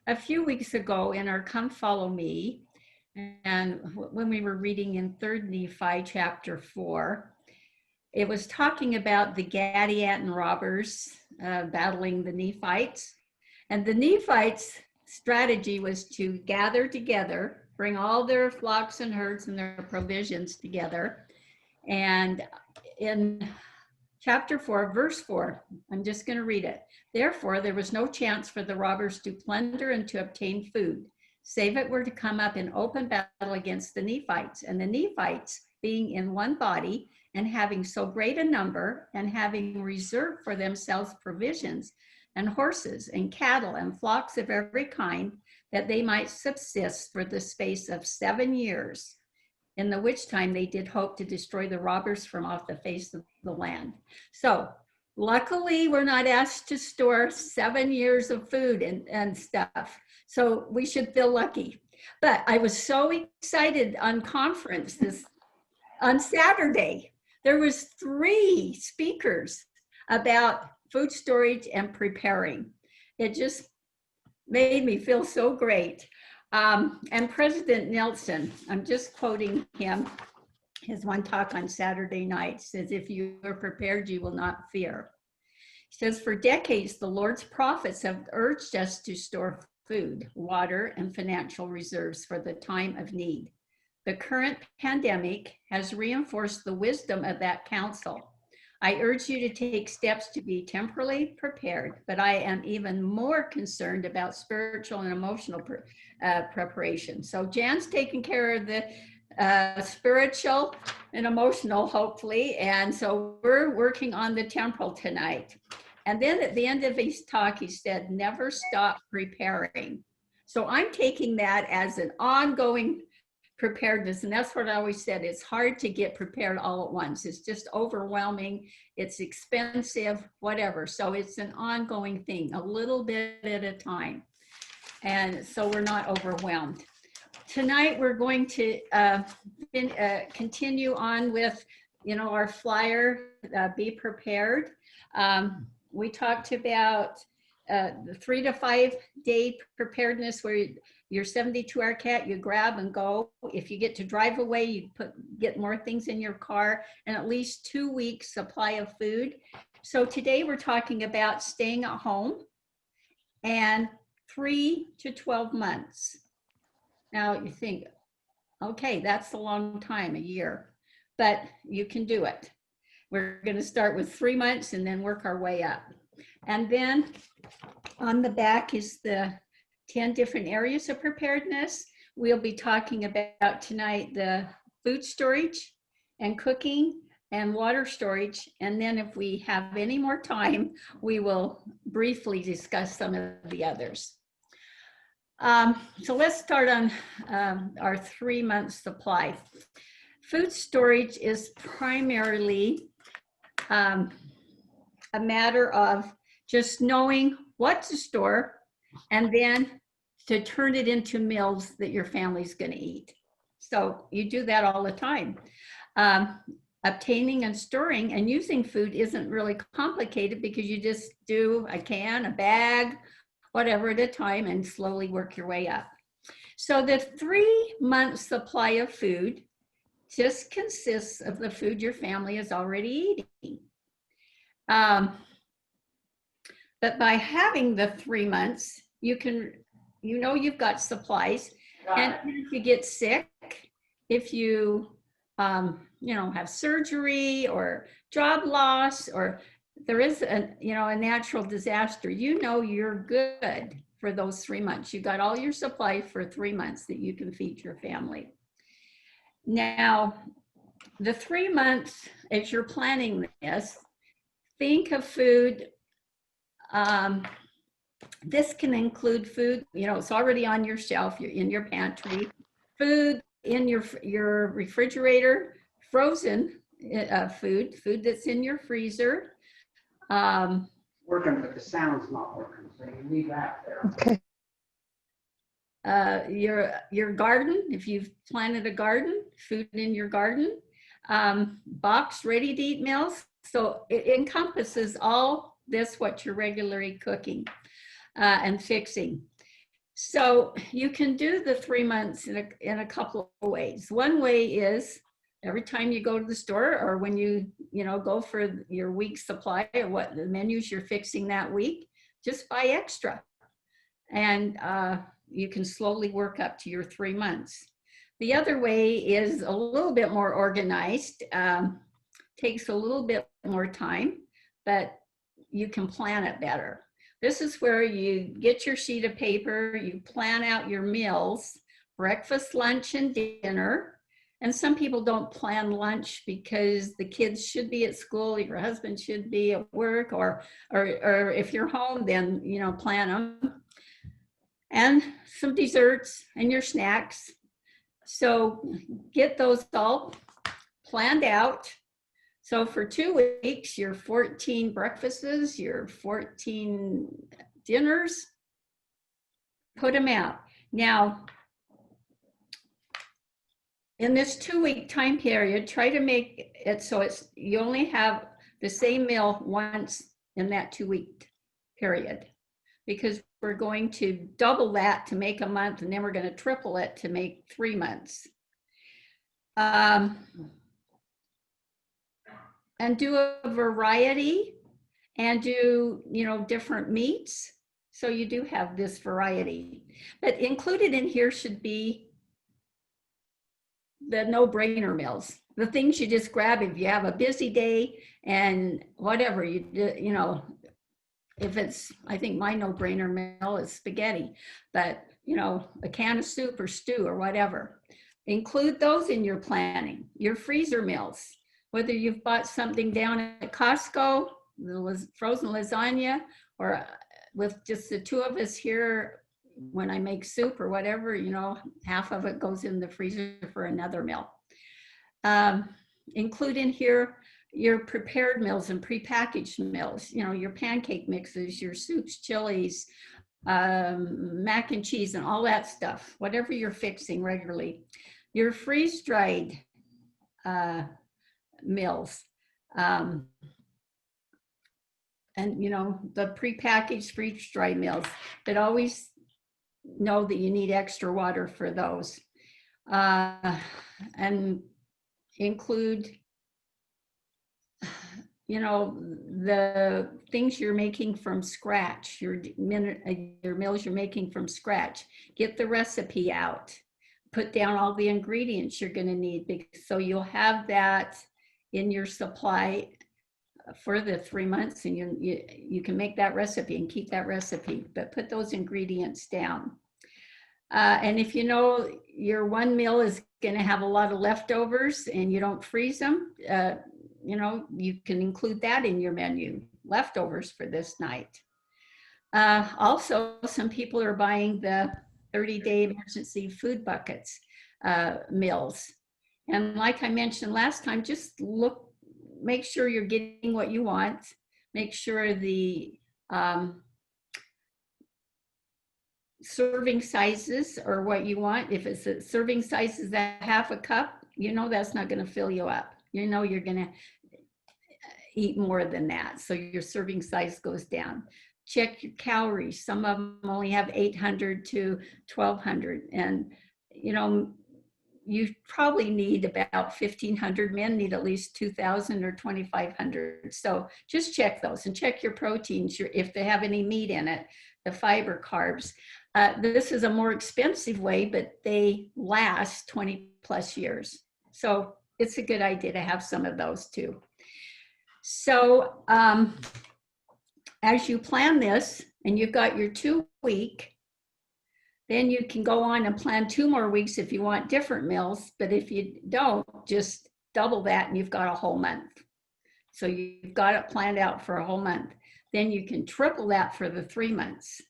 a few weeks ago in our Come Follow Me, and when we were reading in 3rd Nephi chapter 4, it was talking about the Gadianton robbers battling the Nephites. And the Nephites' strategy was to gather together, bring all their flocks and herds and their provisions together. And in chapter 4, verse 4, I'm just going to read it. Therefore, there was no chance for the robbers to plunder and to obtain food, save it were to come up in open battle against the Nephites. And the Nephites, being in one body and having so great a number, and having reserved for themselves provisions and horses and cattle and flocks of every kind, that they might subsist for the space of 7 years, in the which time they did hope to destroy the robbers from off the face of the land. So luckily we're not asked to store 7 years of food and stuff. So we should feel lucky. But I was so excited on conference on Saturday. There was 3 speakers about food storage and preparing. It just made me feel so great. And President Nelson, I'm just quoting him, his one talk on Saturday night says, if you are prepared, you will not fear. He says, for decades, the Lord's prophets have urged us to store food, water, and financial reserves for the time of need. The current pandemic has reinforced the wisdom of that counsel. I urge you to take steps to be temporally prepared, but I am even more concerned about spiritual and emotional preparation. So Jan's taking care of the spiritual and emotional, hopefully, and so we're working on the temporal tonight. And then at the end of his talk, he said, never stop preparing. So I'm taking that as an ongoing preparedness, and that's what I always said. It's hard to get prepared all at once. It's just overwhelming. It's expensive, whatever. So it's an ongoing thing, a little bit at a time. And so we're not overwhelmed. Tonight we're going to continue on with, our flyer, Be Prepared. We talked about the 3 to 5 day preparedness, where your 72-hour cat, you grab and go. If you get to drive away, you get more things in your car, and at least 2 weeks supply of food. So today we're talking about staying at home and 3 to 12 months. Now you think, okay, that's a long time, a year, but you can do it. We're going to start with 3 months and then work our way up. And then on the back is the 10 different areas of preparedness. We'll be talking about tonight the food storage and cooking and water storage. And then if we have any more time, we will briefly discuss some of the others. So let's start on our 3 month supply. Food storage is primarily a matter of just knowing what to store and then to turn it into meals that your family's going to eat. So you do that all the time. Obtaining and storing and using food isn't really complicated, because you just do a can, a bag, whatever at a time, and slowly work your way up. So the 3 month supply of food just consists of the food your family is already eating. But by having the 3 months, you've got supplies. And if you get sick, if you, have surgery or job loss, or there is a natural disaster, you're good for those 3 months. You got all your supplies for 3 months that you can feed your family. Now, the 3 months, as you're planning this, think of food. This can include food, it's already on your shelf, you're in your pantry, food in your refrigerator, frozen food that's in your freezer. Working, but the sound's not working, so you leave that there. Okay. Your garden, if you've planted a garden, food in your garden, box ready to eat meals. So it encompasses all this, what you're regularly cooking and fixing. So you can do the 3 months in a couple of ways. One way is every time you go to the store or when you go for your week's supply or what the menus you're fixing that week, just buy extra. And you can slowly work up to your 3 months. The other way is a little bit more organized, takes a little bit more time, but you can plan it better. This is where you get your sheet of paper, you plan out your meals, breakfast, lunch, and dinner. And some people don't plan lunch because the kids should be at school, your husband should be at work, or if you're home, then plan them. And some desserts and your snacks. So get those all planned out. So for 2 weeks, your 14 breakfasts, your 14 dinners, put them out. Now, in this 2-week time period, try to make it so you only have the same meal once in that 2-week period, because we're going to double that to make a month, and then we're going to triple it to make 3 months. And do a variety and do, different meats. So you do have this variety. But included in here should be the no-brainer meals, the things you just grab if you have a busy day and whatever, if it's, I think my no-brainer meal is spaghetti, but a can of soup or stew or whatever. Include those in your planning. Your freezer meals, whether you've bought something down at Costco, the frozen lasagna, or with just the two of us here, when I make soup or whatever, half of it goes in the freezer for another meal. Include in here your prepared meals and prepackaged meals, your pancake mixes, your soups, chilies, mac and cheese, and all that stuff, whatever you're fixing regularly. Your freeze-dried meals, and the prepackaged freeze-dried meals, but always know that you need extra water for those. And include the things you're making from scratch, your meals you're making from scratch. Get the recipe out, put down all the ingredients you're going to need, so you'll have that in your supply for the 3 months, and you can make that recipe and keep that recipe, but put those ingredients down. And if your one meal is going to have a lot of leftovers and you don't freeze them, you can include that in your menu, leftovers for this night. Also, some people are buying the 30-day emergency food buckets meals. And like I mentioned last time, just make sure you're getting what you want. Make sure the serving sizes are what you want. If it's a serving size is a half a cup, that's not going to fill you up. You're going to eat more than that. So your serving size goes down. Check your calories. Some of them only have 800 to 1200. And, you probably need about 1,500. Men need at least 2,000 or 2,500. So just check those and check your proteins, if they have any meat in it, the fiber, carbs. This is a more expensive way, but they last 20 plus years. So it's a good idea to have some of those too. So as you plan this and you've got your 2-week, then you can go on and plan 2 more weeks if you want different meals. But if you don't, just double that and you've got a whole month. So you've got it planned out for a whole month. Then you can triple that for the 3 months.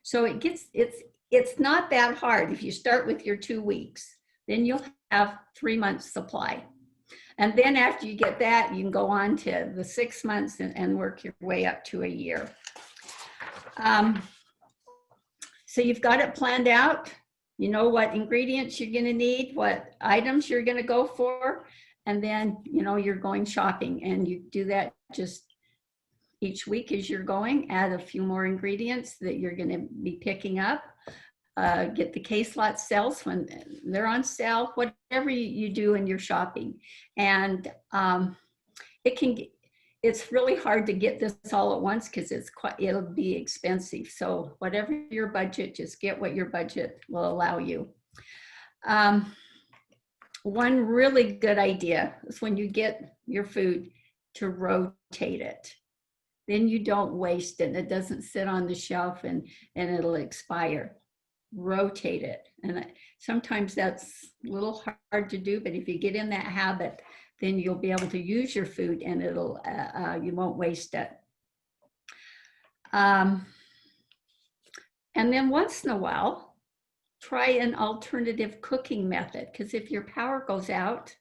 So it's not that hard. If you start with your 2 weeks, then you'll have 3 months supply. And then after you get that, you can go on to the 6 months and work your way up to a year. So you've got it planned out. You know what ingredients you're going to need, what items you're going to go for, and then you're going shopping, and you do that just each week as you're going. Add a few more ingredients that you're going to be picking up. get the case lot sales when they're on sale, whatever you do in your shopping. And it's really hard to get this all at once because it'll be expensive. So whatever your budget, just get what your budget will allow you. One really good idea is when you get your food to rotate it. Then you don't waste it. It doesn't sit on the shelf and it'll expire. Rotate it. And sometimes that's a little hard to do, but if you get in that habit, then you'll be able to use your food and you won't waste it. And then once in a while, try an alternative cooking method, because if your power goes out,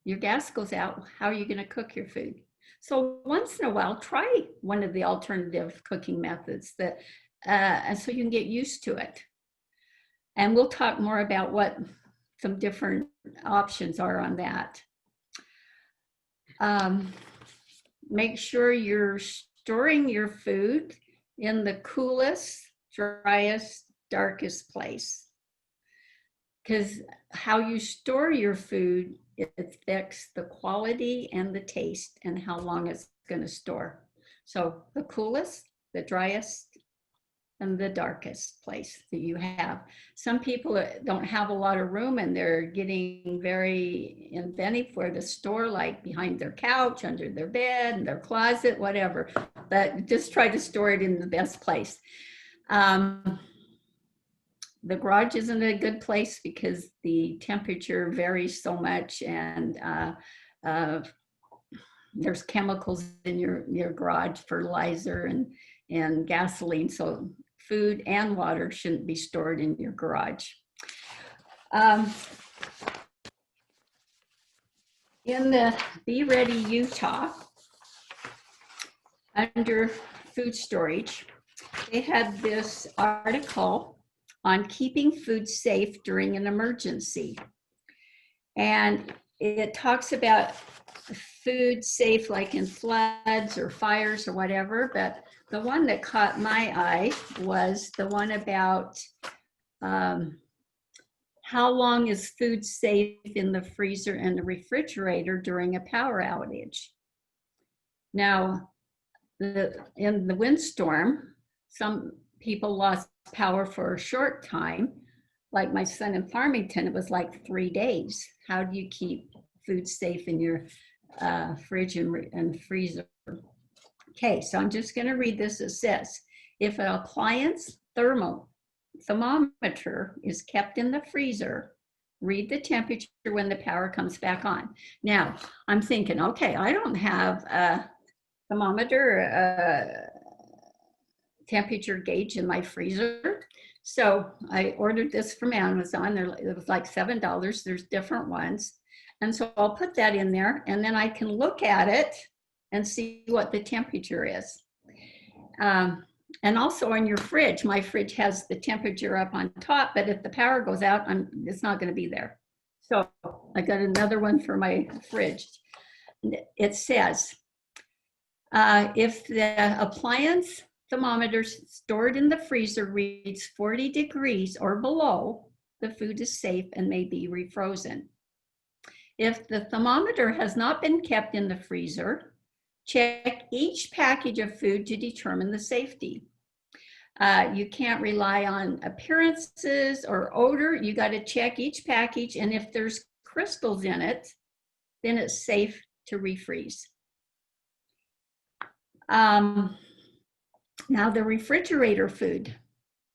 your gas goes out, how are you going to cook your food? So once in a while, try one of the alternative cooking methods and so you can get used to it. And we'll talk more about what some different options are on that. Make sure you're storing your food in the coolest, driest, darkest place. Because how you store your food, it affects the quality and the taste and how long it's going to store. So the coolest, the driest, and the darkest place that you have. Some people don't have a lot of room and they're getting very inventive where to store, like behind their couch, under their bed, in their closet, whatever. But just try to store it in the best place. The garage isn't a good place because the temperature varies so much, and there's chemicals in your garage, fertilizer and gasoline. So food and water shouldn't be stored in your garage. In the Be Ready Utah, under food storage, they had this article on keeping food safe during an emergency. And it talks about food safe like in floods or fires or whatever, but the one that caught my eye was the one about how long is food safe in the freezer and the refrigerator during a power outage. Now, in the windstorm, some people lost power for a short time. Like my son in Farmington, it was like 3 days. How do you keep food safe in your fridge and freezer? Okay, so I'm just going to read this. It says, if an appliance thermometer is kept in the freezer, read the temperature when the power comes back on. Now, I'm thinking, okay, I don't have a thermometer, temperature gauge in my freezer. So I ordered this from Amazon. It was like $7. There's different ones. And so I'll put that in there, and then I can look at it and see what the temperature is. And also on your fridge, my fridge has the temperature up on top, but if the power goes out, it's not going to be there. So I got another one for my fridge. It says, if the appliance thermometer stored in the freezer reads 40 degrees or below, the food is safe and may be refrozen. If the thermometer has not been kept in the freezer, check each package of food to determine the safety. You can't rely on appearances or odor. You got to check each package, and if there's crystals in it, then it's safe to refreeze. Now, the refrigerator food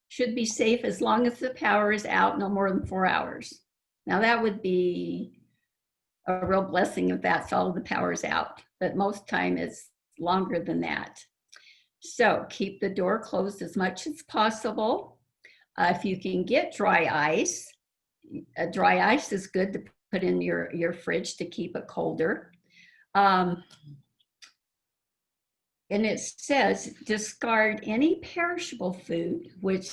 should be safe as long as the power is out, no more than 4 hours. Now, that would be a real blessing if that's all the power's out, but most time it's longer than that. So keep the door closed as much as possible. If you can get dry ice is good to put in your fridge to keep it colder. And it says discard any perishable food, which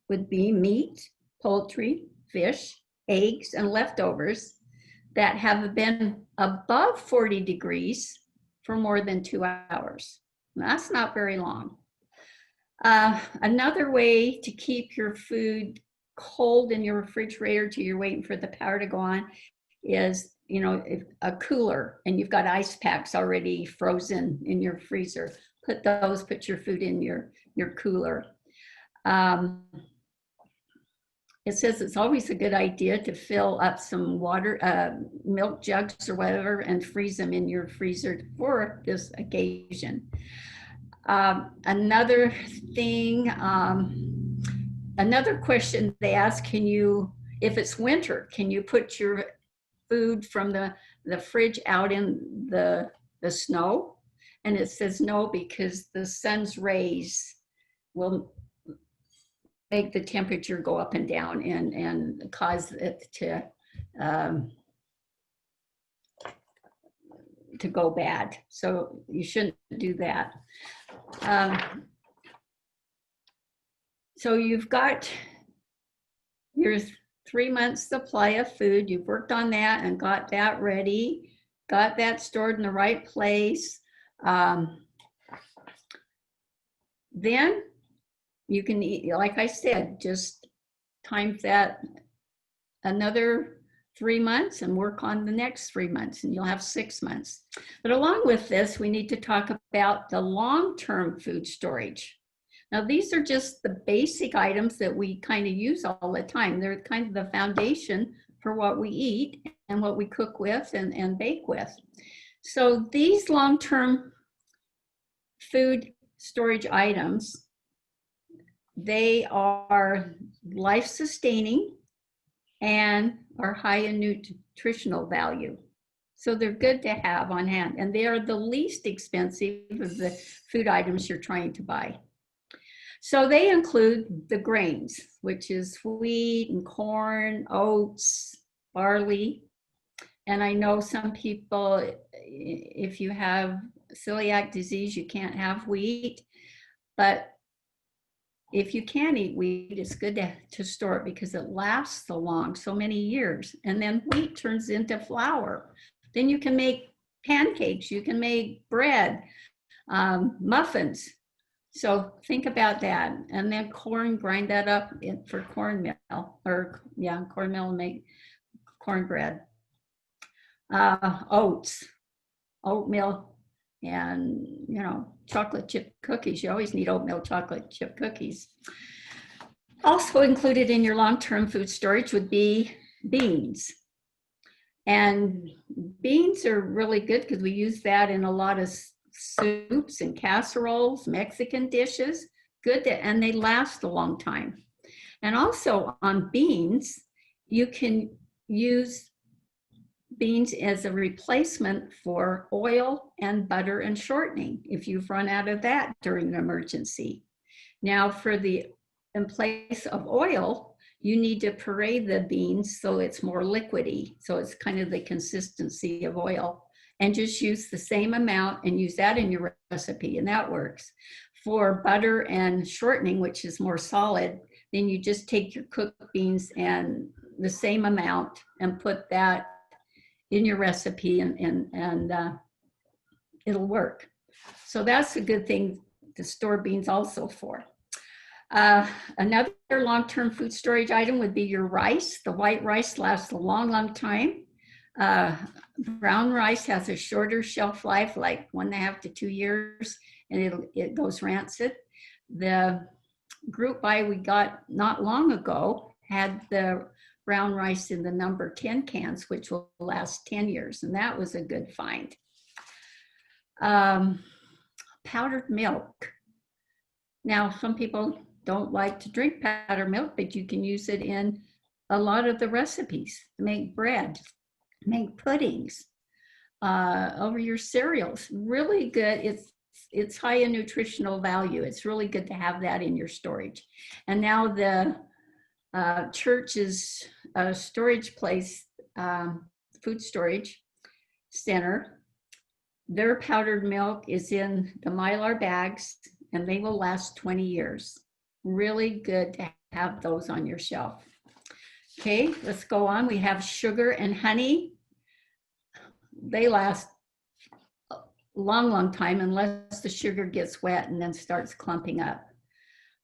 would be meat, poultry, fish, eggs, and leftovers that have been above 40 degrees for more than 2 hours. That's not very long. Another way to keep your food cold in your refrigerator till you're waiting for the power to go on is, you know, a cooler, and you've got ice packs already frozen in your freezer. Put your food in your cooler. It says it's always a good idea to fill up some water, milk jugs or whatever, and freeze them in your freezer for this occasion. Another thing, another question they ask, if it's winter, can you put your food from the fridge out in the snow? And it says no, because the sun's rays will make the temperature go up and down and cause it to go bad. So you shouldn't do that. So you've got your 3 months supply of food. You've worked on that and got that ready, got that stored in the right place. Then you can eat, like I said, just times that another 3 months and work on the next 3 months, and you'll have 6 months. But along with this, we need to talk about the long-term food storage. Now, these are just the basic items that we kind of use all the time. They're kind of the foundation for what we eat and what we cook with and bake with. So these long-term food storage items, they are life-sustaining and are high in nutritional value. So they're good to have on hand, and they are the least expensive of the food items you're trying to buy. So they include the grains, which is wheat and corn, oats, barley. And I know some people, if you have celiac disease, you can't have wheat, but if you can eat wheat, it's good to store it because it lasts so many years. And then wheat turns into flour. Then you can make pancakes, you can make bread, muffins. So think about that. And then corn, grind that up for cornmeal, cornmeal and make cornbread. Oats, oatmeal, and chocolate chip cookies. You always need oatmeal chocolate chip cookies. Also included in your long-term food storage would be beans. And beans are really good because we use that in a lot of soups and casseroles, Mexican dishes. And they last a long time. And also on beans, you can use beans as a replacement for oil and butter and shortening if you've run out of that during an emergency. Now in place of oil, you need to puree the beans so it's more liquidy. So it's kind of the consistency of oil, and just use the same amount and use that in your recipe, and that works. For butter and shortening, which is more solid, then you just take your cooked beans and the same amount and put that in your recipe, and it'll work. So that's a good thing to store beans also for. Another long-term food storage item would be your rice. The white rice lasts a long time. Brown rice has a shorter shelf life, like 1.5 to 2 years, and it goes rancid. The group buy we got not long ago had the brown rice in the number 10 cans, which will last 10 years. And that was a good find. Powdered milk. Now, some people don't like to drink powdered milk, but you can use it in a lot of the recipes to make bread, make puddings, over your cereals. Really good. It's high in nutritional value. It's really good to have that in your storage. And now the church's storage place, food storage center, their powdered milk is in the Mylar bags, and they will last 20 years. Really good to have those on your shelf. Okay, let's go on. We have sugar and honey. They last a long time unless the sugar gets wet and then starts clumping up.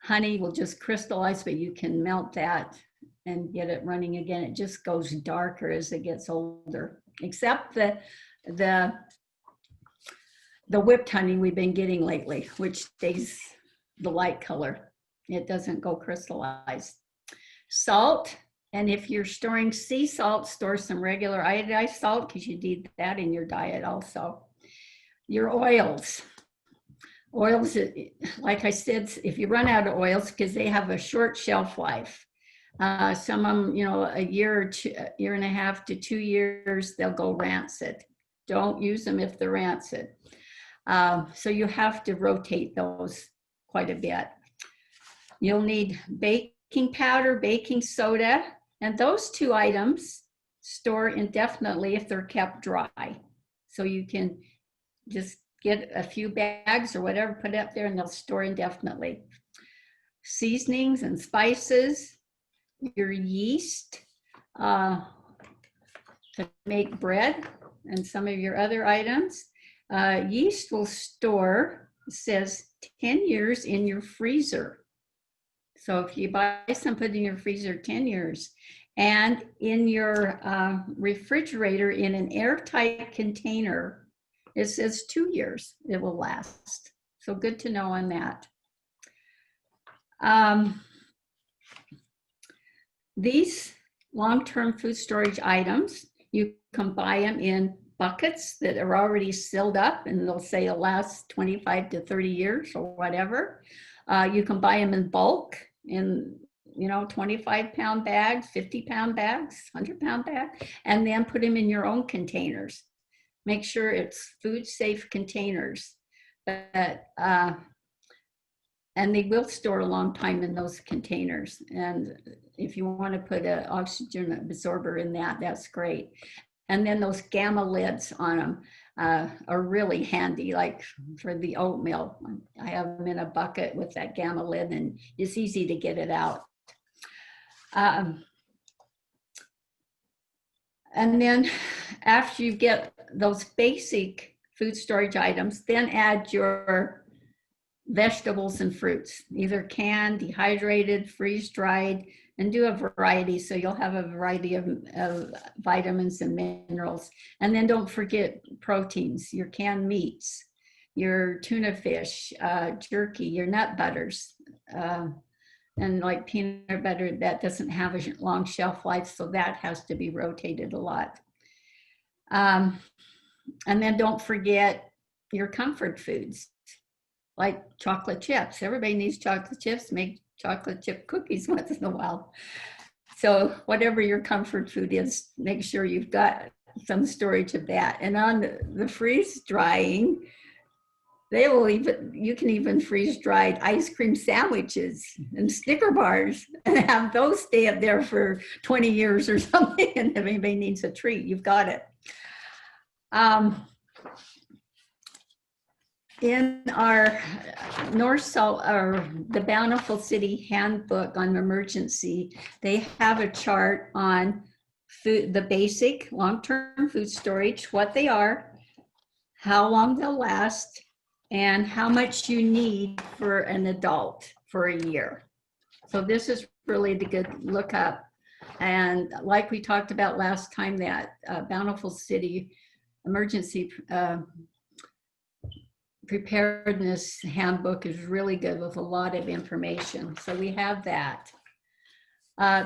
Honey will just crystallize, but you can melt that and get it running again. It just goes darker as it gets older, except the whipped honey we've been getting lately, which stays the light color. It doesn't go crystallized. Salt, and if you're storing sea salt, store some regular iodized salt because you need that in your diet also. Your oils. Oils, like I said, if you run out of oils, because they have a short shelf life. Some of them, a year or two, year and a half to 2 years, they'll go rancid. Don't use them if they're rancid. So you have to rotate those quite a bit. You'll need baking powder, baking soda, and those two items store indefinitely if they're kept dry. So you can just get a few bags or whatever, put it up there, and they'll store indefinitely. Seasonings and spices, your yeast to make bread, and some of your other items. Yeast will store, it says 10 years in your freezer. So if you buy some, put in your freezer 10 years. And in your refrigerator in an airtight container, it says 2 years it will last. So good to know on that. These long-term food storage items, you can buy them in buckets that are already sealed up, and they'll say it'll last 25 to 30 years or whatever. You can buy them in bulk in 25-pound bags, 50-pound bags, 100-pound bags, and then put them in your own containers. Make sure it's food safe containers. But and they will store a long time in those containers. And if you want to put an oxygen absorber in that, that's great. And then those gamma lids on them are really handy, like for the oatmeal. I have them in a bucket with that gamma lid, and it's easy to get it out. And then after you get those basic food storage items, then add your vegetables and fruits, either canned, dehydrated, freeze-dried, and do a variety, so you'll have a variety of vitamins and minerals. And then don't forget proteins, your canned meats, your tuna fish, jerky, your nut butters, and like peanut butter that doesn't have a long shelf life, so that has to be rotated a lot. And then don't forget your comfort foods, like chocolate chips. Everybody needs chocolate chips. Make chocolate chip cookies once in a while. So whatever your comfort food is, make sure you've got some storage of that. And on the freeze drying, you can even freeze dried ice cream sandwiches and Snicker bars and have those stay up there for 20 years or something. And if anybody needs a treat, you've got it. In our the Bountiful City Handbook on Emergency, they have a chart on food, the basic long-term food storage, what they are, how long they'll last, and how much you need for an adult for a year. So this is really the good look up. And like we talked about last time, that Bountiful City Emergency Preparedness Handbook is really good with a lot of information. So we have that.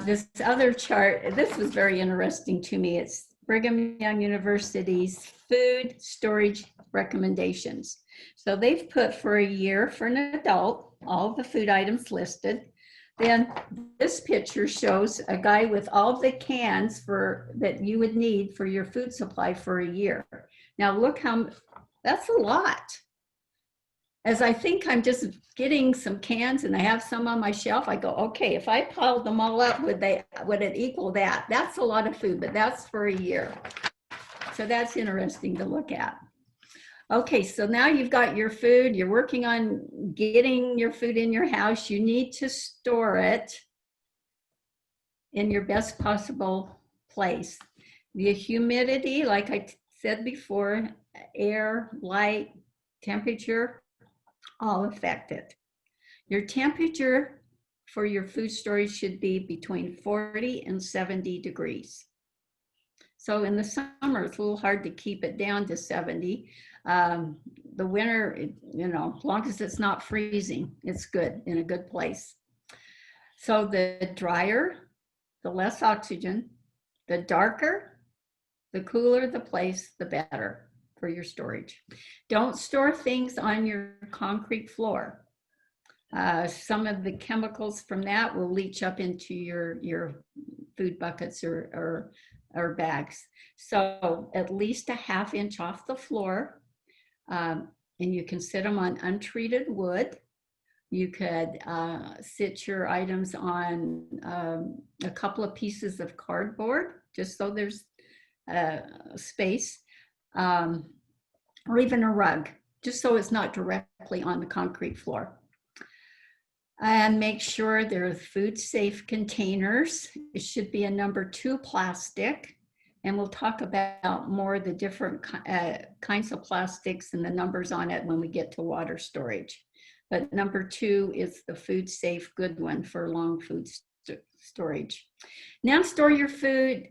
This other chart, this was very interesting to me. It's Brigham Young University's food storage recommendations. So they've put for a year for an adult, all the food items listed. Then this picture shows a guy with all the cans that you would need for your food supply for a year. Now look that's a lot. As I think I'm just getting some cans and I have some on my shelf, I go, okay, if I piled them all up, would it equal that? That's a lot of food, but that's for a year. So that's interesting to look at. Okay, so now you've got your food, you're working on getting your food in your house. You need to store it in your best possible place. The humidity, like I said before, air, light, temperature, all affect it. Your temperature for your food storage should be between 40 and 70 degrees. So in the summer, it's a little hard to keep it down to 70. The winter, you know, as long as it's not freezing, it's good, in a good place. So the drier, the less oxygen, the darker, the cooler the place, the better for your storage. Don't store things on your concrete floor. Some of the chemicals from that will leach up into your food buckets or bags. So at least a ½ inch off the floor. And you can sit them on untreated wood. You could sit your items on a couple of pieces of cardboard, just so there's space, or even a rug, just so it's not directly on the concrete floor. And make sure they're food safe containers. It should be a number 2 plastic. And we'll talk about more of the different kinds of plastics and the numbers on it when we get to water storage. But number 2 is the food safe good one for long food storage. Now store your food,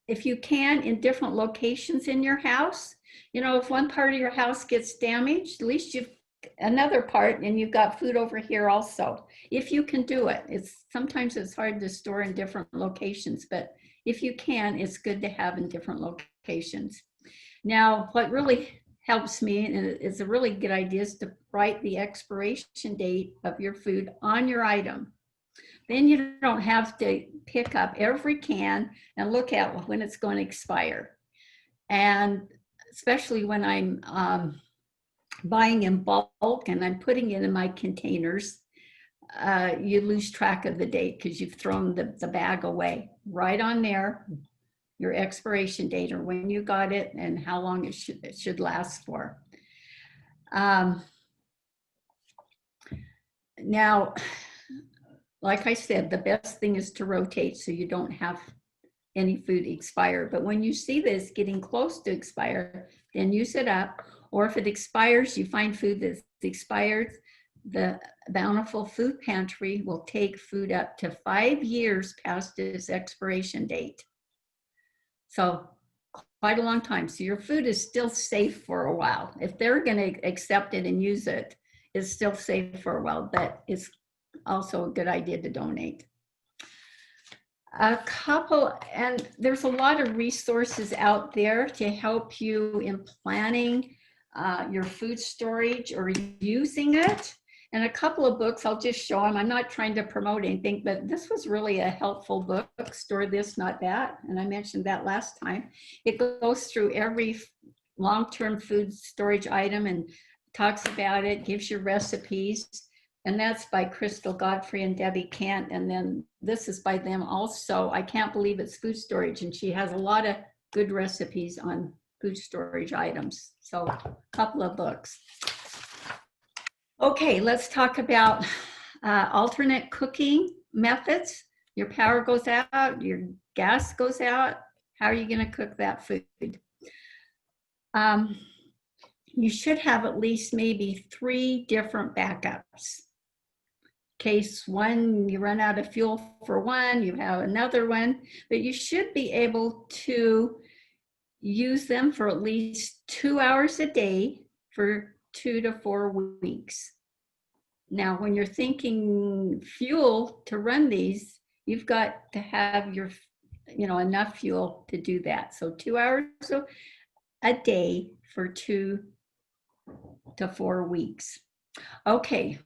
if you can, in different locations in your house. You know, if one part of your house gets damaged, at least you've another part and you've got food over here also. If you can do it, sometimes it's hard to store in different locations, but if you can, it's good to have in different locations. Now, what really helps me, and it's a really good idea, is to write the expiration date of your food on your item. Then you don't have to pick up every can and look at when it's going to expire. And especially when I'm buying in bulk and I'm putting it in my containers, you lose track of the date because you've thrown the bag away. Right on there, your expiration date, or when you got it and how long it should last for. Now, like I said, the best thing is to rotate so you don't have any food expire. But when you see this getting close to expire, then use it up. Or if it expires, you find food that's expired, the Bountiful Food Pantry will take food up to 5 years past its expiration date. So quite a long time. So your food is still safe for a while. If they're going to accept it and use it, it's still safe for a while, but it's also a good idea to donate. And there's a lot of resources out there to help you in planning your food storage or using it. And a couple of books, I'll just show them. I'm not trying to promote anything, but this was really a helpful book, Store This, Not That. And I mentioned that last time. It goes through every long-term food storage item and talks about it, gives you recipes. And that's by Crystal Godfrey and Debbie Kent. And then this is by them also. I Can't Believe It's Food Storage. And she has a lot of good recipes on food storage items. So a couple of books. Okay, let's talk about alternate cooking methods. Your power goes out, your gas goes out. How are you going to cook that food? You should have at least maybe 3 different backups. Case one, you run out of fuel for one, you have another one, but you should be able to use them for at least 2 hours a day for 2 to 4 weeks. Now, when you're thinking fuel to run these, you've got to have enough fuel to do that. So 2 hours a day for 2 to 4 weeks. Okay.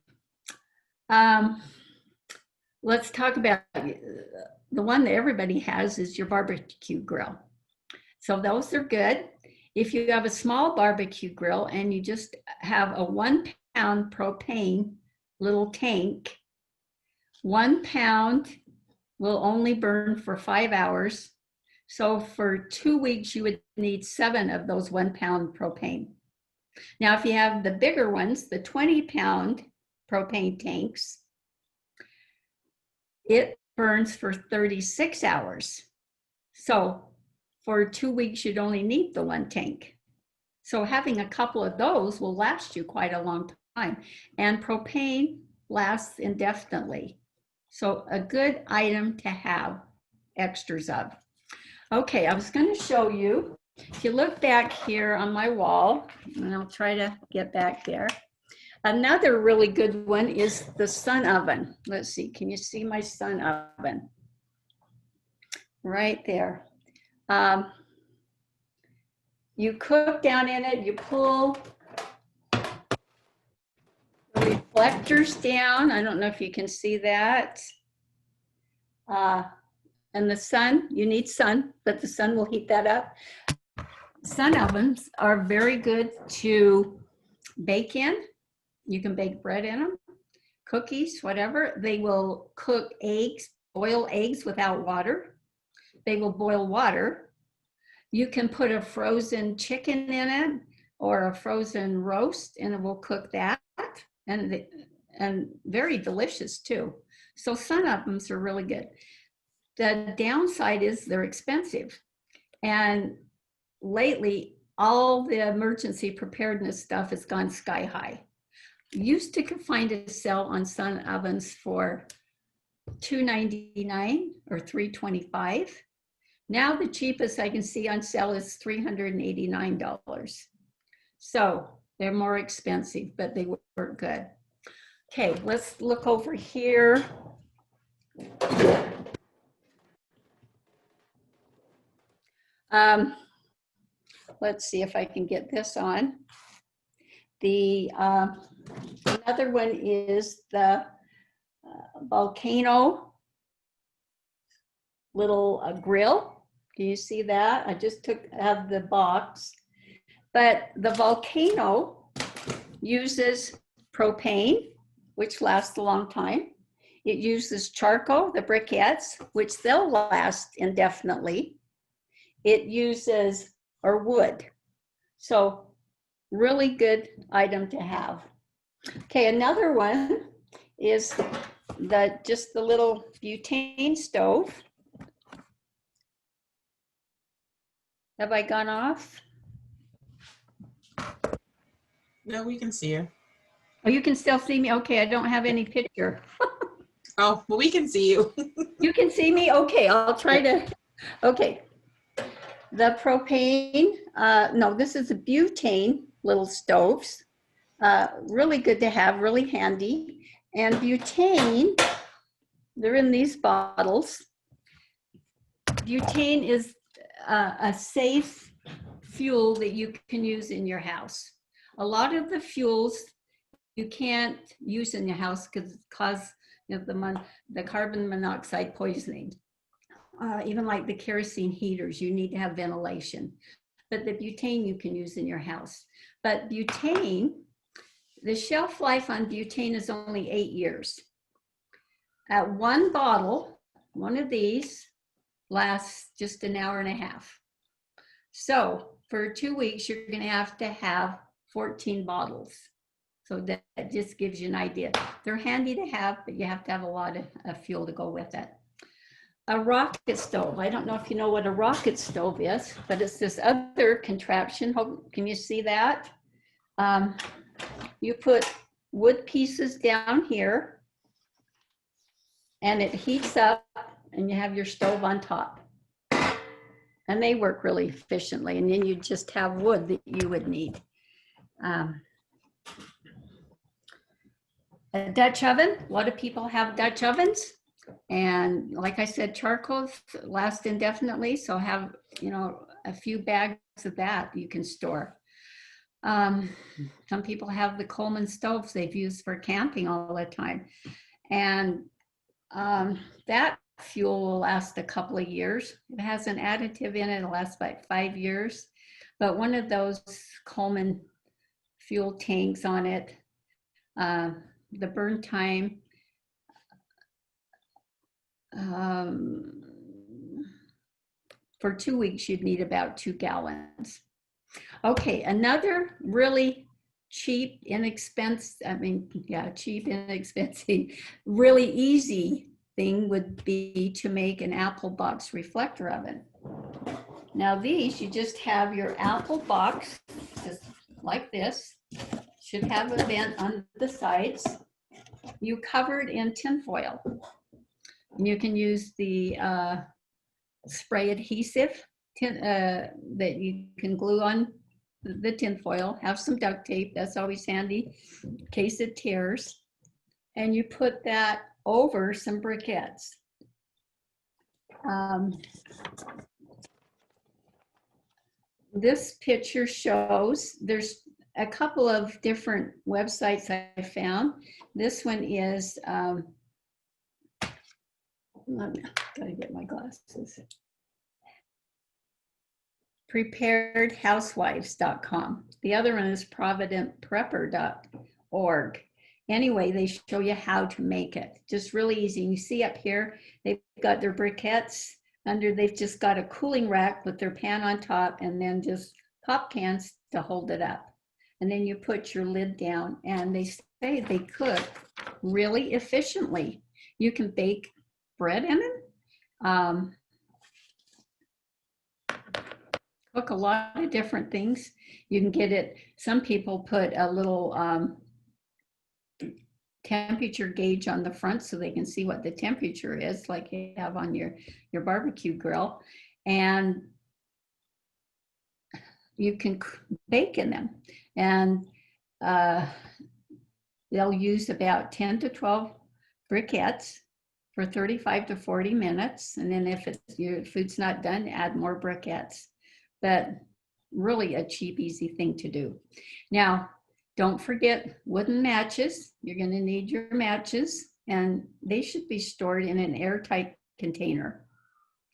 Let's talk about the one that everybody has is your barbecue grill. So those are good. If you have a small barbecue grill and you just have a 1 pound propane little tank, 1 pound will only burn for 5 hours. So for 2 weeks, you would need 7 of those 1 pound propane. Now, if you have the bigger ones, the 20 pound propane tanks, it burns for 36 hours. So for 2 weeks, you'd only need the 1 tank. So having a couple of those will last you quite a long time. And propane lasts indefinitely. So a good item to have extras of. Okay, I was going to show you. If you look back here on my wall, and I'll try to get back there. Another really good one is the sun oven. Let's see, can you see my sun oven? Right there. You cook down in it, you pull the reflectors down. I don't know if you can see that. And the sun, you need sun, but the sun will heat that up. Sun ovens are very good to bake in. You can bake bread in them, cookies, whatever. They will cook eggs, boil eggs without water. They will boil water. You can put a frozen chicken in it or a frozen roast, and it will cook that, and very delicious too. So sun ovens are really good. The downside is they're expensive. And lately, all the emergency preparedness stuff has gone sky high. Used to find a sale on sun ovens for $299 or $325. Now the cheapest I can see on sale is $389. So they're more expensive, but they work good. Okay, let's look over here. Let's see if I can get this on. The another one is the volcano little grill. Do you see that? I just took out of the box. But the volcano uses propane, which lasts a long time. It uses charcoal, the briquettes, which they'll last indefinitely. It uses wood. So really good item to have. Okay, another one is just the little butane stove. Have I gone off? No, we can see you. Oh, you can still see me? Okay, I don't have any picture. Oh, well, we can see you. You can see me? Okay, I'll try to, okay. The propane, no, this is a butane little stoves. Really good to have, really handy. And butane, they're in these bottles. Butane is a safe fuel that you can use in your house. A lot of the fuels you can't use in your house because it causes the carbon monoxide poisoning. Even like the kerosene heaters, you need to have ventilation. But the butane you can use in your house. But butane, the shelf life on butane is only 8 years. At one bottle, one of these lasts just an hour and a half. So for 2 weeks, you're going to have 14 bottles. So that just gives you an idea. They're handy to have, but you have to have a lot of fuel to go with it. A rocket stove. I don't know if you know what a rocket stove is, but it's this other contraption. Can you see that? You put wood pieces down here and it heats up and you have your stove on top. And they work really efficiently. And then you just have wood that you would need. A Dutch oven. A lot of people have Dutch ovens. And like I said, charcoals last indefinitely. So have, a few bags of that you can store. Some people have the Coleman Stoves they've used for camping all the time. And that fuel will last a couple of years. It has an additive in it. It'll last about 5 years. But one of those Coleman fuel tanks on it, the burn time, for 2 weeks, you'd need about 2 gallons. Okay, another really cheap, inexpensive, really easy thing would be to make an apple box reflector oven. Now these, you just have your apple box, just like this, should have a vent on the sides. You cover it in tin foil. You can use the spray adhesive that you can glue on the tin foil. Have some duct tape, that's always handy in case it tears. And you put that over some briquettes. This picture shows, there's a couple of different websites I found. This one is, I've gotta get my glasses. preparedhousewives.com. The other one is providentprepper.org. Anyway, they show you how to make it. Just really easy. You see up here, they've got their briquettes under, they've just got a cooling rack with their pan on top and then just pop cans to hold it up. And then you put your lid down, and they say they cook really efficiently. You can bake bread in it. Cook a lot of different things. You can get it, some people put a little temperature gauge on the front so they can see what the temperature is, like you have on your barbecue grill. And you can bake in them. And they'll use about 10 to 12 briquettes for 35 to 40 minutes. And then if your food's not done, add more briquettes. But really a cheap, easy thing to do. Now, don't forget wooden matches. You're going to need your matches, and they should be stored in an airtight container.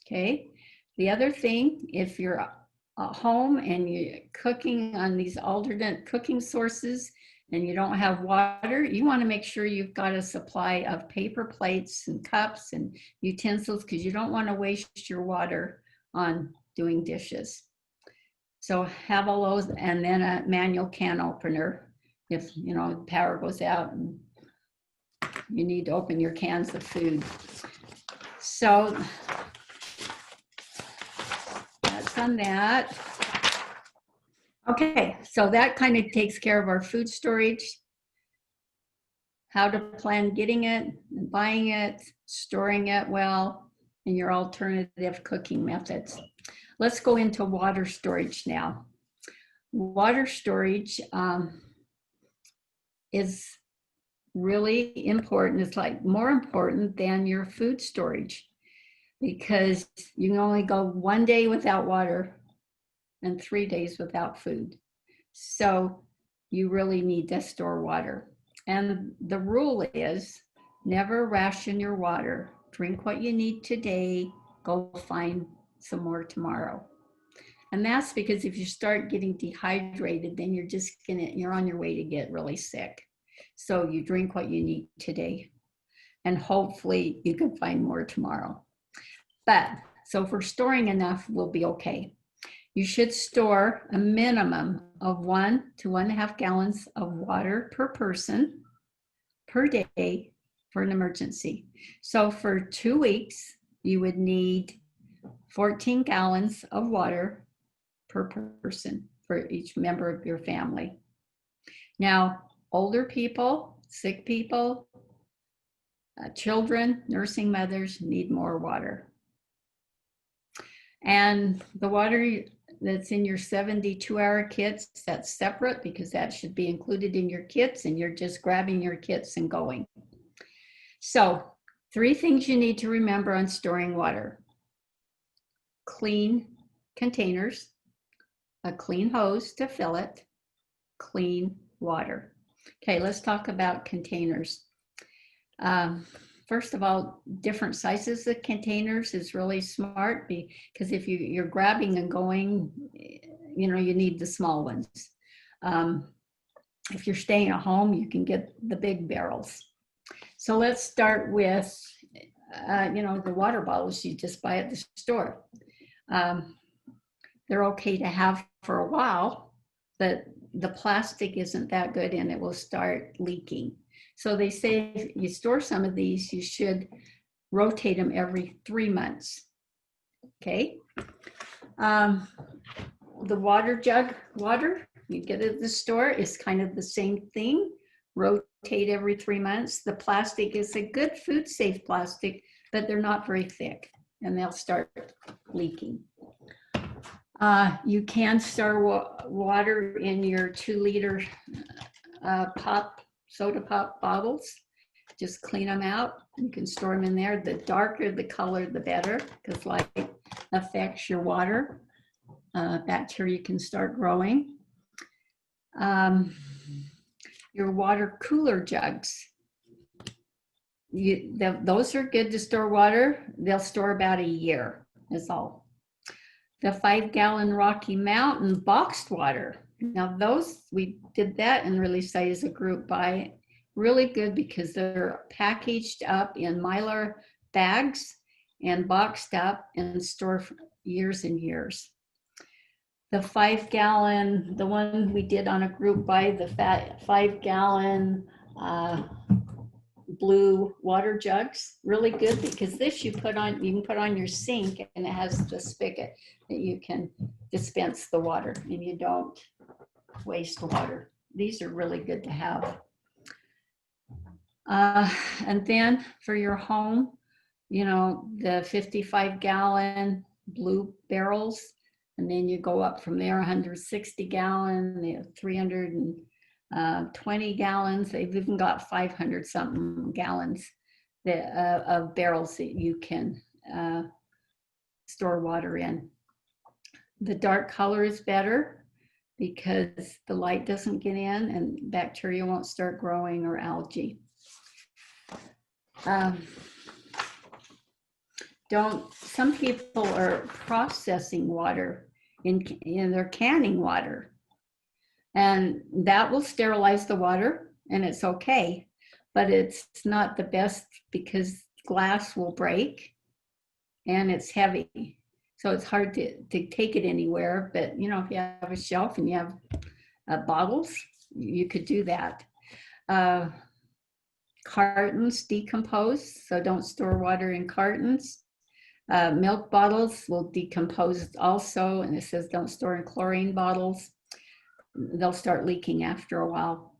Okay. The other thing, if you're at home and you're cooking on these alternate cooking sources and you don't have water, you want to make sure you've got a supply of paper plates and cups and utensils, because you don't want to waste your water on doing dishes. So have all those, and then a manual can opener if the power goes out and you need to open your cans of food. So that's on that. Okay, so that kind of takes care of our food storage, how to plan getting it, buying it, storing it well, and your alternative cooking methods. Let's go into water storage now. Water storage is really important. It's like more important than your food storage, because you can only go 1 day without water and 3 days without food. So you really need to store water. And the rule is never ration your water. Drink what you need today, go find some more tomorrow. And that's because if you start getting dehydrated, then you're on your way to get really sick. So you drink what you need today, and hopefully you can find more tomorrow. But so if we're storing enough, we'll be okay. You should store a minimum of 1 to 1.5 gallons of water per person per day for an emergency. So for 2 weeks, you would need 14 gallons of water per person for each member of your family. Now, older people, sick people, children, nursing mothers need more water. And the water that's in your 72-hour kits, that's separate, because that should be included in your kits, and you're just grabbing your kits and going. So 3 things you need to remember on storing water: clean containers, a clean hose to fill it, clean water. Okay, let's talk about containers. First of all, different sizes of containers is really smart, because if you're grabbing and going, you need the small ones. If you're staying at home, you can get the big barrels. So let's start with, the water bottles you just buy at the store. They're okay to have for a while, but the plastic isn't that good and it will start leaking. So they say if you store some of these, you should rotate them every 3 months. Okay. The water jug water you get at the store is kind of the same thing. Rotate every 3 months. The plastic is a good food safe plastic, but they're not very thick and they'll start leaking. You can store water in your 2-liter soda pop bottles. Just clean them out. You can store them in there. The darker the color, the better, because light affects your water. Bacteria can start growing. Your water cooler jugs. Those are good to store water. They'll store about a year, is all. The 5-gallon Rocky Mountain boxed water. Now those, we did that and released that as a group buy. Really good because they're packaged up in Mylar bags and boxed up and stored for years and years. The 5-gallon, the one we did on a group buy, the 5-gallon blue water jugs, really good because this you can put on your sink and it has the spigot that you can dispense the water and you don't waste water. These are really good to have. And then for your home, you know, the 55-gallon blue barrels, and then you go up from there, 160-gallon, they have 320 gallons. They've even got 500 something gallons of barrels that you can store water in. The dark color is better because the light doesn't get in and bacteria won't start growing or algae. Some people are processing water in their canning water, and that will sterilize the water and it's okay, but it's not the best because glass will break and it's heavy. So it's hard to take it anywhere, but you know, if you have a shelf and you have bottles, you could do that. Cartons decompose, so don't store water in cartons. Milk bottles will decompose also, and it says don't store in chlorine bottles. They'll start leaking after a while.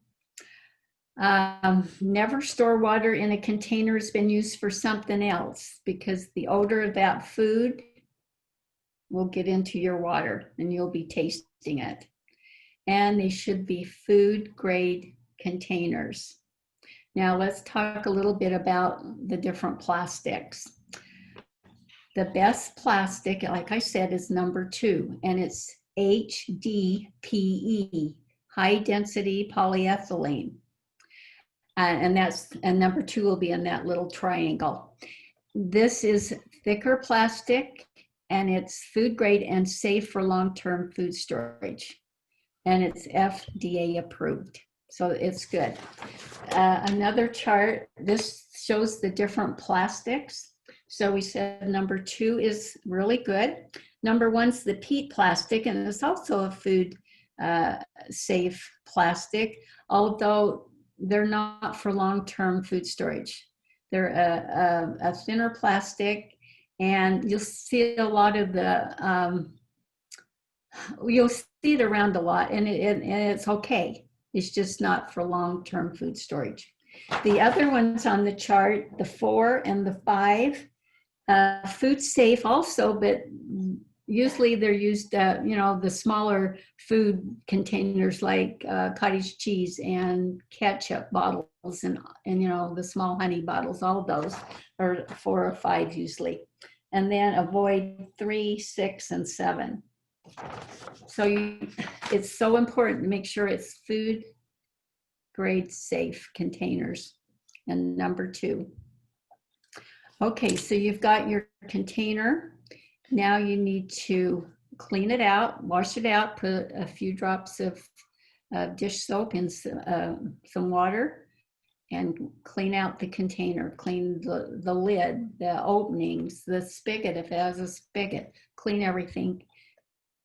Never store water in a container that's been used for something else because the odor of that food will get into your water and you'll be tasting it. And they should be food grade containers. Now let's talk a little bit about the different plastics. The best plastic, like I said, is number 2, and it's HDPE, high density polyethylene. And number 2 will be in that little triangle. This is thicker plastic and it's food grade and safe for long-term food storage. And it's FDA approved. So it's good. Another chart, this shows the different plastics. So we said number 2 is really good. Number 1's the peat plastic, and it's also a food safe plastic, although they're not for long-term food storage. They're a thinner plastic, and you'll see a lot of the, you'll see it around a lot, and it's okay. It's just not for long-term food storage. The other ones on the chart, the 4 and the 5, food safe also, but usually they're used, you know, the smaller food containers like cottage cheese and ketchup bottles and you know, the small honey bottles, all of those are 4 or 5 usually. And then avoid 3, 6, and 7. So it's so important to make sure it's food grade safe containers. And number 2. Okay, so you've got your container. Now you need to clean it out, wash it out, put a few drops of dish soap in some water and clean out the container. Clean the lid, the openings, the spigot, if it has a spigot, clean everything.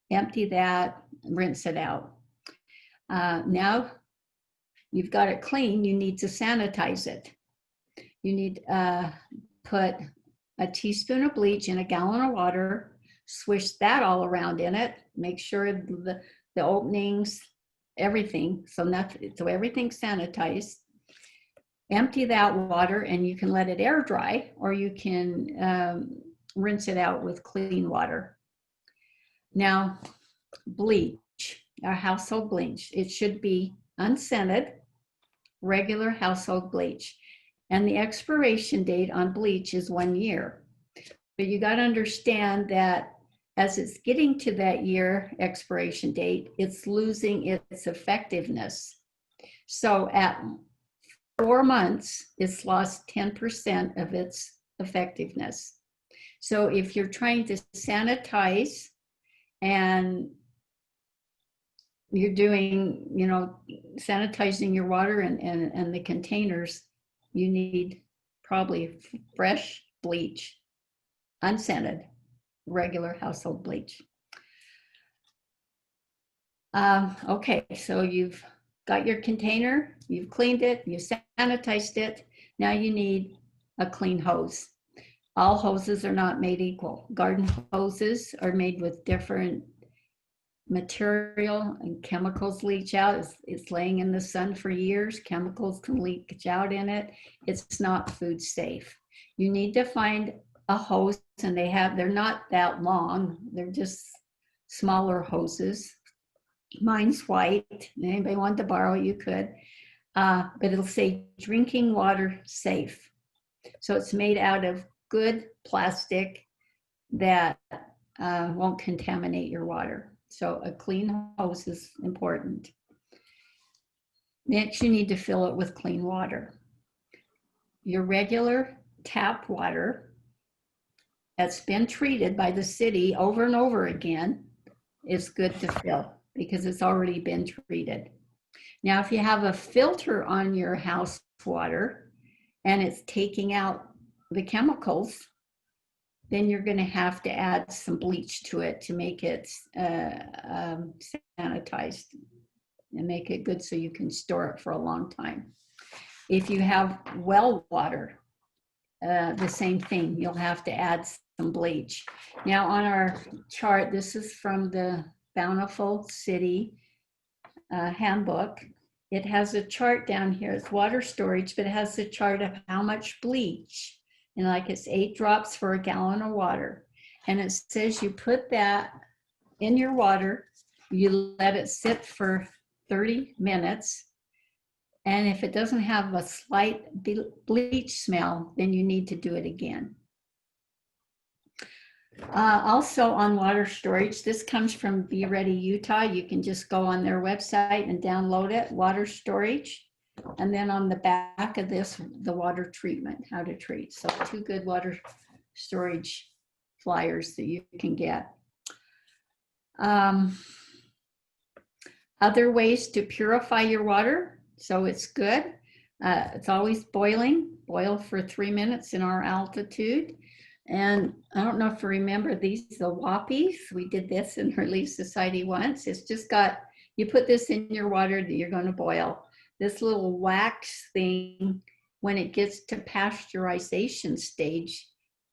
Empty that, rinse it out. Now you've got it clean, you need to sanitize it. You need put a teaspoon of bleach in a gallon of water, swish that all around in it, make sure the openings, everything, so everything's sanitized. empty that water and you can let it air dry, or you can rinse it out with clean water. Now, bleach, our household bleach, it should be unscented, regular household bleach. And the expiration date on bleach is 1 year. But you got to understand that as it's getting to that year expiration date, it's losing its effectiveness. So at 4 months, it's lost 10% of its effectiveness. So if you're trying to sanitize and you're doing, sanitizing your water and the containers, you need probably fresh bleach, unscented, regular household bleach. Okay, so you've got your container, you've cleaned it, you sanitized it. Now you need a clean hose. All hoses are not made equal. Garden hoses are made with different material, and chemicals leach out. It's laying in the sun for years. Chemicals can leach out in it. It's not food safe. You need to find a hose, and they're not that long. They're just smaller hoses. Mine's white. Anybody want to borrow, you could. But it'll say drinking water safe. So it's made out of good plastic that won't contaminate your water. So a clean hose is important. Next, you need to fill it with clean water. Your regular tap water that's been treated by the city over and over again is good to fill because it's already been treated. Now, if you have a filter on your house water and it's taking out the chemicals, then you're going to have to add some bleach to it to make it sanitized and make it good so you can store it for a long time. If you have well water, the same thing, you'll have to add some bleach. Now on our chart, this is from the Bountiful City handbook. It has a chart down here. It's water storage, but it has a chart of how much bleach. And like it's 8 drops for a gallon of water. And it says you put that in your water, you let it sit for 30 minutes. And if it doesn't have a slight bleach smell, then you need to do it again. Also on water storage, this comes from Be Ready, Utah. You can just go on their website and download it, water storage. And then on the back of this, the water treatment, how to treat. So 2 good water storage flyers that you can get. Other ways to purify your water. So it's good. It's always boiling. Boil for 3 minutes in our altitude. And I don't know if you remember these, the Whoppies. We did this in Relief Society once. It's just got, you put this in your water that you're going to boil. This little wax thing, when it gets to pasteurization stage,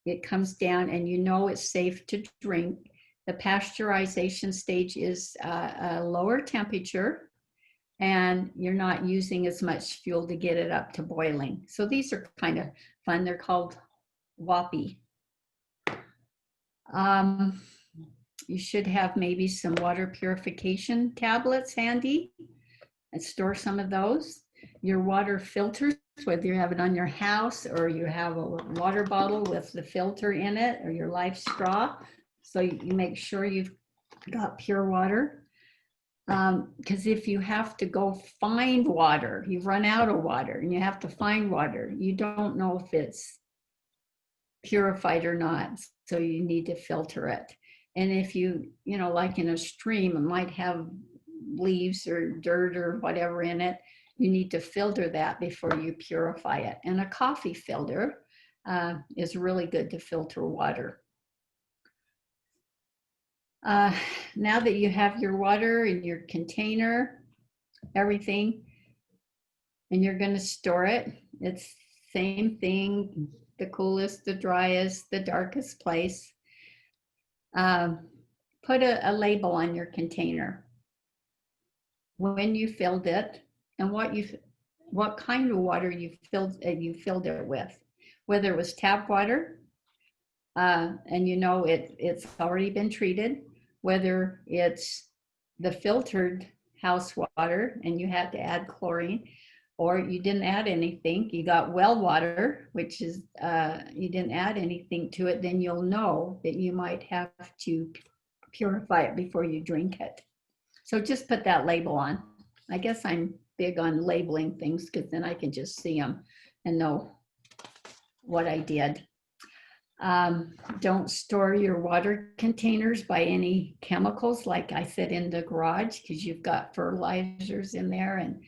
it comes down and you know it's safe to drink. The pasteurization stage is a lower temperature and you're not using as much fuel to get it up to boiling. So these are kind of fun. They're called Whoppy. You should have maybe some water purification tablets handy and store some of those. Your water filters, whether you have it on your house or you have a water bottle with the filter in it or your life straw. So you make sure you've got pure water. Because if you have to go find water, you've run out of water and you have to find water, you don't know if it's purified or not. So you need to filter it. And if you like in a stream, it might have leaves or dirt or whatever in it, you need to filter that before you purify it. And a coffee filter is really good to filter water. Now that you have your water in your container, everything, and you're going to store it, it's same thing, the coolest, the driest, the darkest place. Put a label on your container when you filled it and what you what kind of water you filled it with, whether it was tap water, and you know it's already been treated, whether it's the filtered house water and you had to add chlorine, or you didn't add anything, you got well water, which is you didn't add anything to it, then you'll know that you might have to purify it before you drink it. So just put that label on. I guess I'm big on labeling things because then I can just see them and know what I did. Don't store your water containers by any chemicals, like I said, in the garage, because you've got fertilizers in there and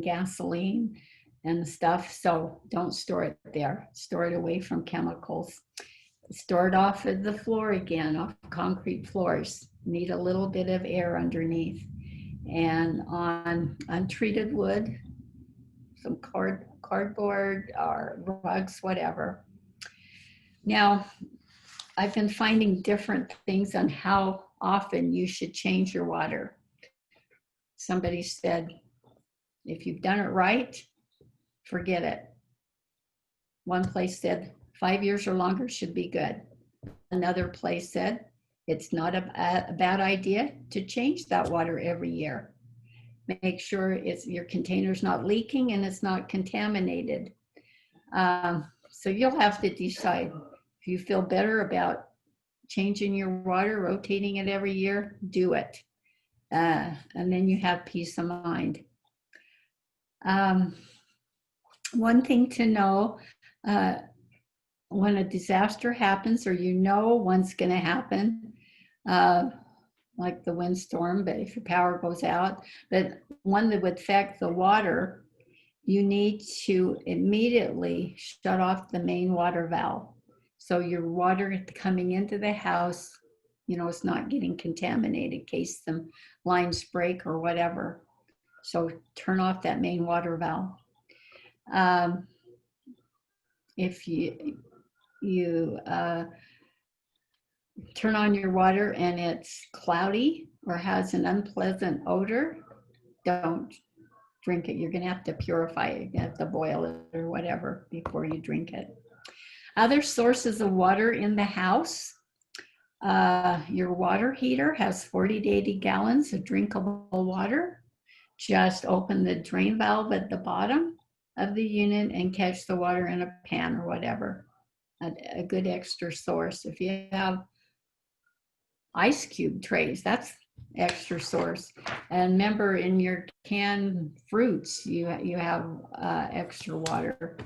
gasoline and stuff. So don't store it there. Store it away from chemicals. Store it off of the floor again, off concrete floors. Need a little bit of air underneath. And on untreated wood, some cardboard or rugs, whatever. Now, I've been finding different things on how often you should change your water. Somebody said, if you've done it right, forget it. One place said 5 years or longer should be good. Another place said it's not a bad idea to change that water every year. Make sure your container's not leaking and it's not contaminated. So you'll have to decide. If you feel better about changing your water, rotating it every year, do it. And then you have peace of mind. One thing to know, when a disaster happens, or you know one's going to happen, like the windstorm, but if your power goes out, but one that would affect the water, you need to immediately shut off the main water valve. So your water coming into the house, you know, it's not getting contaminated in case some lines break or whatever. So turn off that main water valve. If you turn on your water and it's cloudy or has an unpleasant odor, don't drink it. You're going to have to purify it. You have to boil it or whatever before you drink it. Other sources of water in the house. Your water heater has 40 to 80 gallons of drinkable water. Just open the drain valve at the bottom of the unit and catch the water in a pan or whatever. A good extra source. If you have ice cube trays, that's extra source. And remember, in your canned fruits, you have extra water.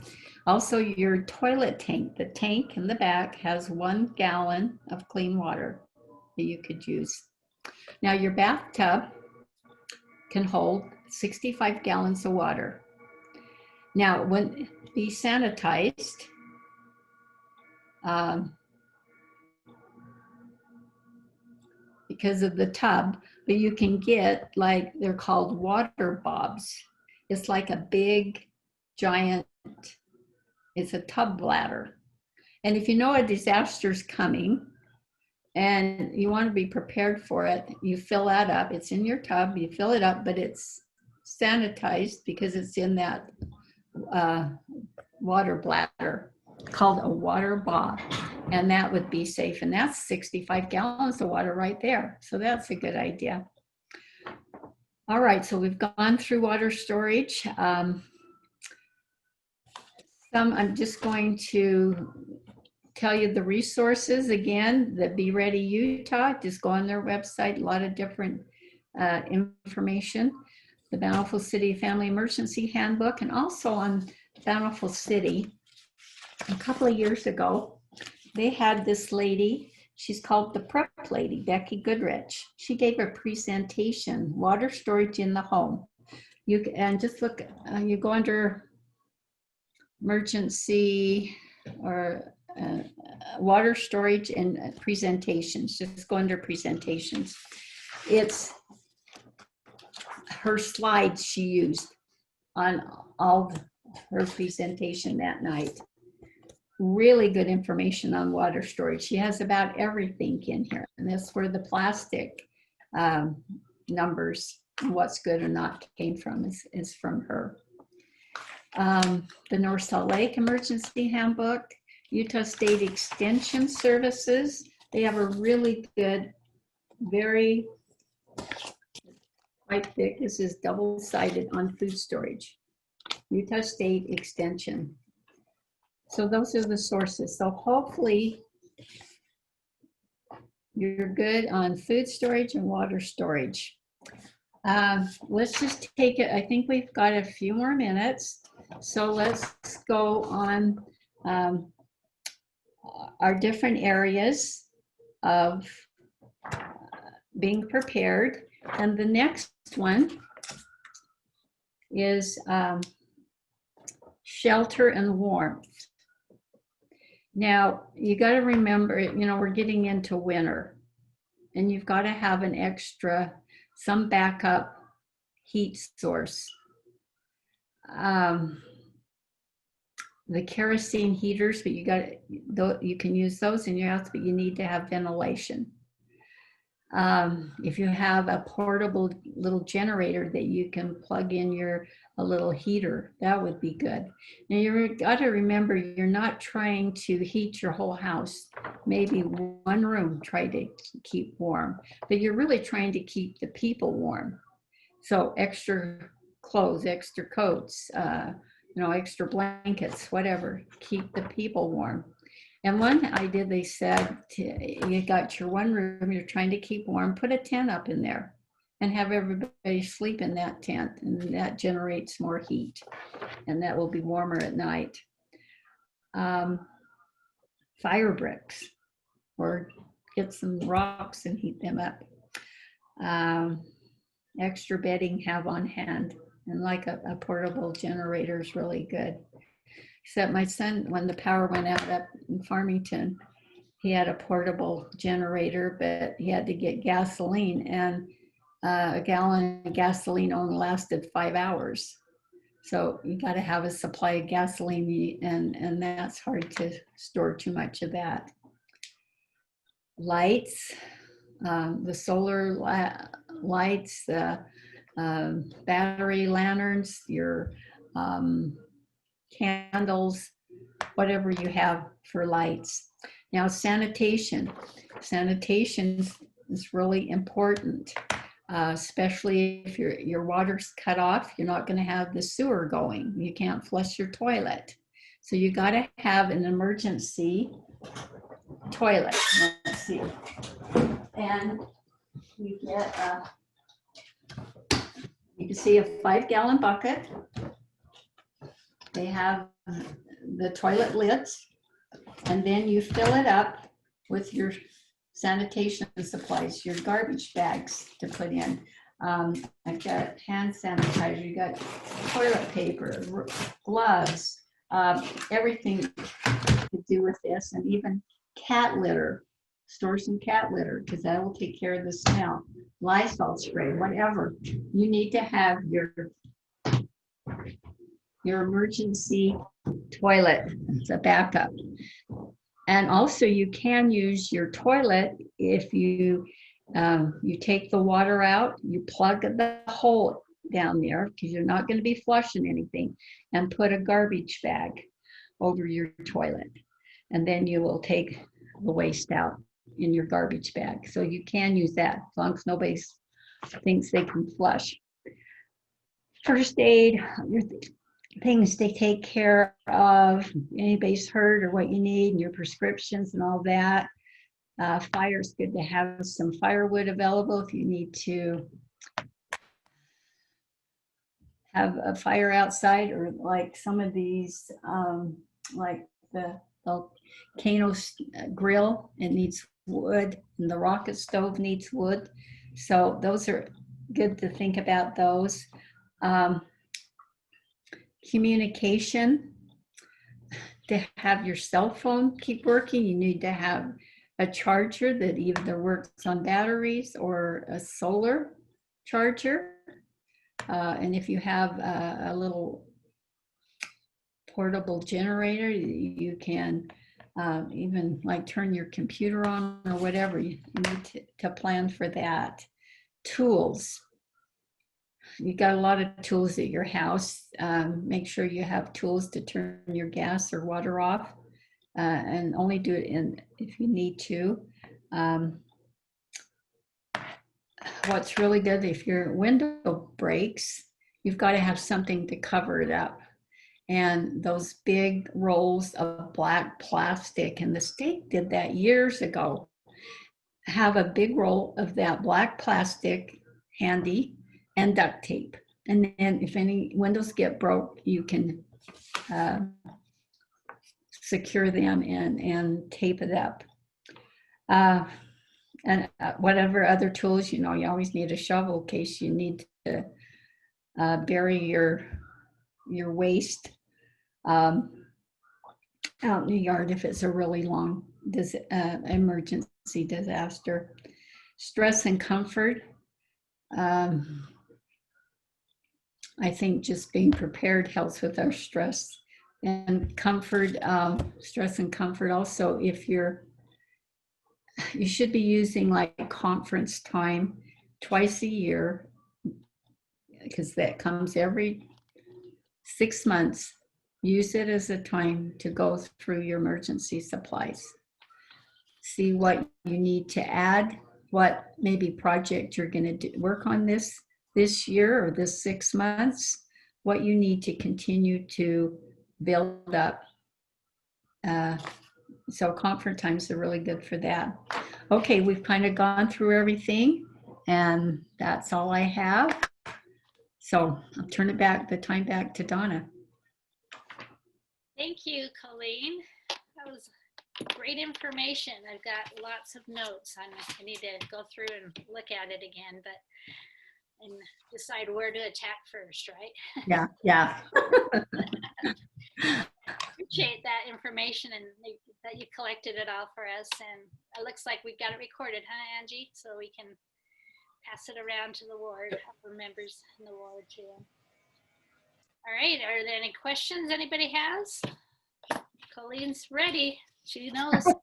Also, your toilet tank, the tank in the back has 1 gallon of clean water that you could use. Now, your bathtub can hold 65 gallons of water. Now, when be sanitized, because of the tub, but you can get, like, they're called water bobs. It's like a big, giant, it's a tub bladder. And if you know a disaster's coming and you want to be prepared for it, you fill that up. It's in your tub, you fill it up, but it's sanitized because it's in that water bladder, called a water bob, and that would be safe. And that's 65 gallons of water right there. So that's a good idea. All right, so we've gone through water storage. I'm just going to tell you the resources again. The Be Ready Utah, just go on their website, a lot of different information. The Bountiful City Family Emergency Handbook, and also on Bountiful City, a couple of years ago, they had this lady, she's called the Prep Lady, Becky Goodrich. She gave a presentation, water storage in the home. And just look, you go under emergency or water storage and presentations, just go under presentations. It's her slides she used on all her presentation that night. Really good information on water storage. She has about everything in here, and that's where the plastic numbers, what's good or not, came from, is from her. The North Salt Lake Emergency Handbook, Utah State Extension Services. They have a really good, very quite thick. This is double-sided on food storage. Utah State Extension. So those are the sources. So hopefully you're good on food storage and water storage. Let's just take it. I think we've got a few more minutes. So let's go on our different areas of being prepared. And the next one is shelter and warmth. Now, you got to remember, you know, we're getting into winter, and you've got to have an extra, some backup heat source. The kerosene heaters, but you can use those in your house, but you need to have ventilation. If you have a portable little generator that you can plug in a little heater, that would be good. Now you've got to remember, you're not trying to heat your whole house. Maybe one room, try to keep warm, but you're really trying to keep the people warm. So extra clothes, extra coats, extra blankets, whatever, keep the people warm. And one idea, they said, you got your one room, you're trying to keep warm, put a tent up in there and have everybody sleep in that tent, and that generates more heat, and that will be warmer at night. Fire bricks, or get some rocks and heat them up. Extra bedding have on hand, and like a portable generator is really good. Except my son, when the power went out up in Farmington, he had a portable generator, but he had to get gasoline, and a gallon of gasoline only lasted 5 hours. So you got to have a supply of gasoline, and that's hard to store too much of that. Lights, the solar lights, the battery lanterns, your candles, whatever you have for lights. Now, sanitation. Sanitation is really important, especially if your water's cut off. You're not going to have the sewer going. You can't flush your toilet. So you got to have an emergency toilet. Let's see. And you get you can see a 5-gallon bucket. They have the toilet lids, and then you fill it up with your sanitation supplies, your garbage bags to put in. I've got hand sanitizer, you got toilet paper, gloves, everything to do with this, and even cat litter. Store some cat litter, because that will take care of the smell. Lysol spray, whatever. You need to have your emergency toilet as a backup. And also you can use your toilet if you take the water out, you plug the hole down there, because you're not going to be flushing anything, and put a garbage bag over your toilet. And then you will take the waste out in your garbage bag. So you can use that as long as nobody thinks they can flush. First aid, things to take care of, anybody's hurt or what you need, and your prescriptions and all that. Fire is good to have some firewood available if you need to have a fire outside, or like some of these, like the volcano grill, it needs wood, and the rocket stove needs wood. So those are good to think about those. Communication, to have your cell phone keep working, you need to have a charger that either works on batteries or a solar charger. And if you have a little portable generator, you can even like turn your computer on or whatever. You need to plan for that. Tools. You got a lot of tools at your house. Make sure you have tools to turn your gas or water off, and only do it if you need to. What's really good, if your window breaks, you've got to have something to cover it up. And those big rolls of black plastic, and the state did that years ago, have a big roll of that black plastic handy and duct tape. And then if any windows get broke, you can secure them and tape it up. And whatever other tools, you always need a shovel in case you need to bury your waste out in the yard if it's a really long emergency disaster. Stress and comfort. I think just being prepared helps with our stress and comfort. Stress and comfort also, if you should be using like conference time twice a year, because that comes every 6 months. Use it as a time to go through your emergency supplies. See what you need to add, what maybe project you're going to work on this year or this 6 months, what you need to continue to build up. So conference times are really good for that. Okay, we've kind of gone through everything, and that's all I have. So I'll turn the time back to Donna. Thank you, Colleen. That was great information. I've got lots of notes. I need to go through and look at it again, and decide where to attack first, right? Yeah. Appreciate that information and that you collected it all for us. And it looks like we've got it recorded, huh, Angie? So we can pass it around to the ward, our members in the ward too. All right, are there any questions anybody has? Colleen's ready. She knows. All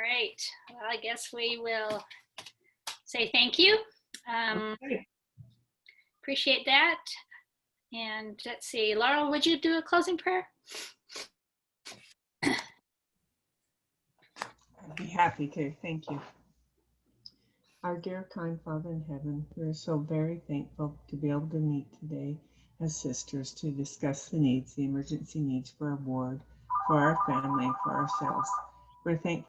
right, well, I guess we will say thank you. Okay. Appreciate that. And let's see, Laurel, would you do a closing prayer? I'd be happy to. Thank you. Our dear kind Father in heaven, we are so very thankful to be able to meet today as sisters to discuss the emergency needs for our ward, for our family, and for ourselves. We're thankful